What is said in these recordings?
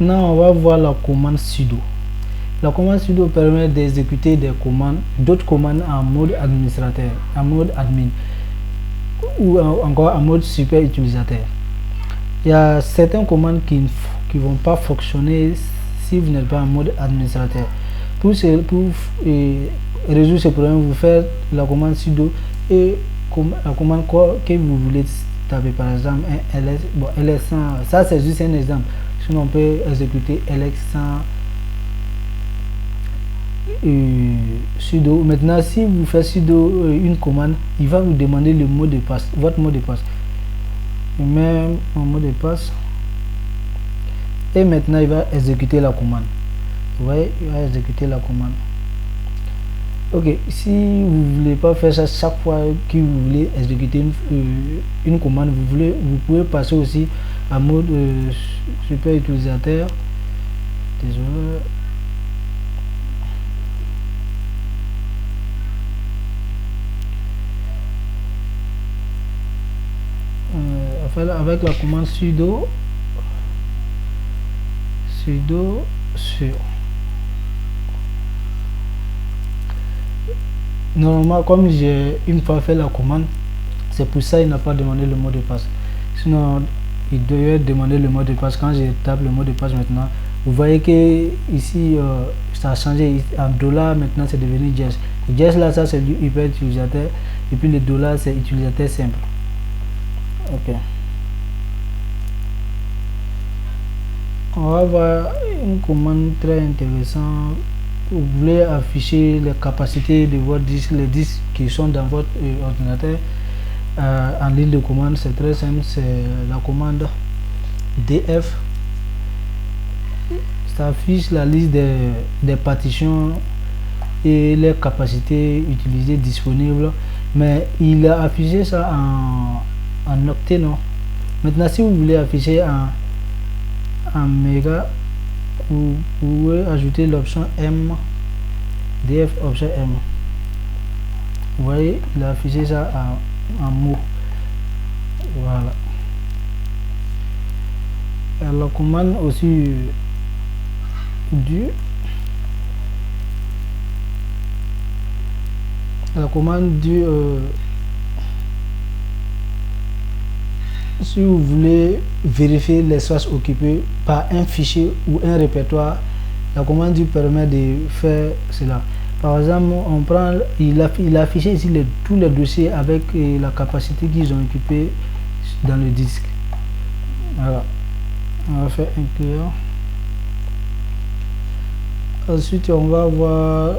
Maintenant, on va voir la commande sudo. La commande sudo permet d'exécuter des commandes, d'autres commandes en mode administrateur, en mode admin, ou encore en mode super utilisateur. Il y a certaines commandes qui ne vont pas fonctionner si vous n'êtes pas en mode administrateur. Pour résoudre ce problème, vous faites la commande sudo et la commande que vous voulez taper, par exemple un ls. Bon, ls ça c'est juste un exemple. Sinon on peut exécuter ls sans sudo. Maintenant, si vous faites sudo une commande, il va vous demander le mot de passe, votre mot de passe. Je mets mon mot de passe et maintenant il va exécuter la commande. Vous voyez, il va exécuter la commande. Ok, si vous ne voulez pas faire ça chaque fois que vous voulez exécuter une commande, vous pouvez passer aussi en mode super utilisateur. Désolé. Avec la commande sudo sur. Normalement, comme j'ai une fois fait la commande, c'est pour ça il n'a pas demandé le mot de passe. Sinon, il devait demander le mot de passe. Quand je tape le mot de passe maintenant, vous voyez que ici ça a changé en dollar. Maintenant c'est devenu JS. JS là, ça c'est du hyper utilisateur, et puis le dollar c'est utilisateur simple. Ok, on va voir une commande très intéressante. Vous voulez afficher les capacités de votre disque, les disques qui sont dans votre ordinateur en ligne de commande. C'est très simple, c'est la commande df. Ça affiche la liste des partitions et les capacités utilisées disponibles, mais il a affiché ça en octet, non. Maintenant, si vous voulez afficher en méga, vous pouvez ajouter l'option M, df option M. Vous voyez, il a affiché ça en mots. Voilà. Alors, la commande aussi si vous voulez vérifier l'espace occupé par un fichier ou un répertoire, la commande du permet de faire cela. Par exemple, on prend, il a affiché ici tous les dossiers avec la capacité qu'ils ont occupé dans le disque. Voilà, on va faire inclure. Ensuite, on va voir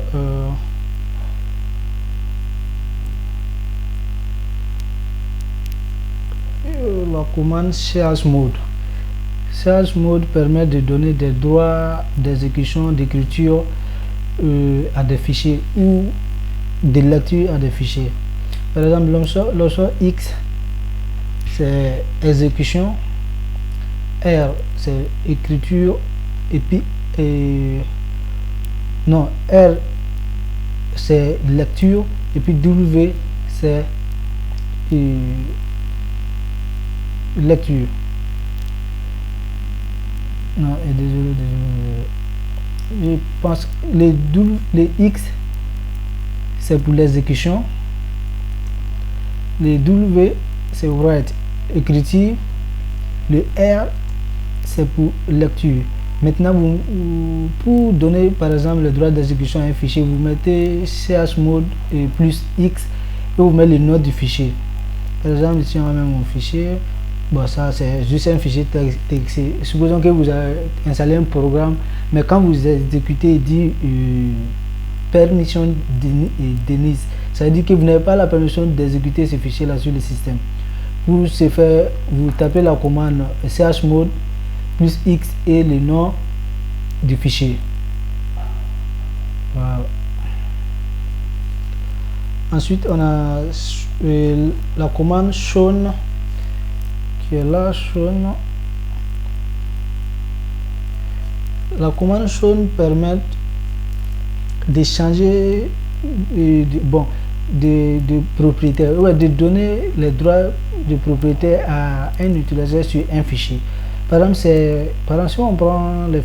la commande Shares Mode. Shares Mode permet de donner des droits d'exécution, d'écriture à des fichiers ou de lecture à des fichiers. Par exemple, l'option X c'est exécution, R c'est écriture, et puis non, R c'est lecture, et puis W c'est lecture. Non, et désolé, je pense que les X c'est pour l'exécution, les W c'est write, écriture, le R c'est pour lecture. Maintenant, pour donner par exemple le droit d'exécution à un fichier, vous mettez chmod et plus X et vous mettez le nom du fichier. Par exemple, ici on va mettre mon fichier. Bon, ça c'est juste un fichier texte. Supposons que vous avez installé un programme, mais quand vous exécutez, il dit permission Denise. Ça veut dire que vous n'avez pas la permission d'exécuter ce fichier là sur le système. Pour ce faire, vous tapez la commande chmod plus X et le nom du fichier. Voilà. Ensuite, on a la commande shown qui est là. Shown. La commande shown permet de changer de propriétaire, de donner les droits de propriétaire à un utilisateur sur un fichier. Par exemple, si on prend les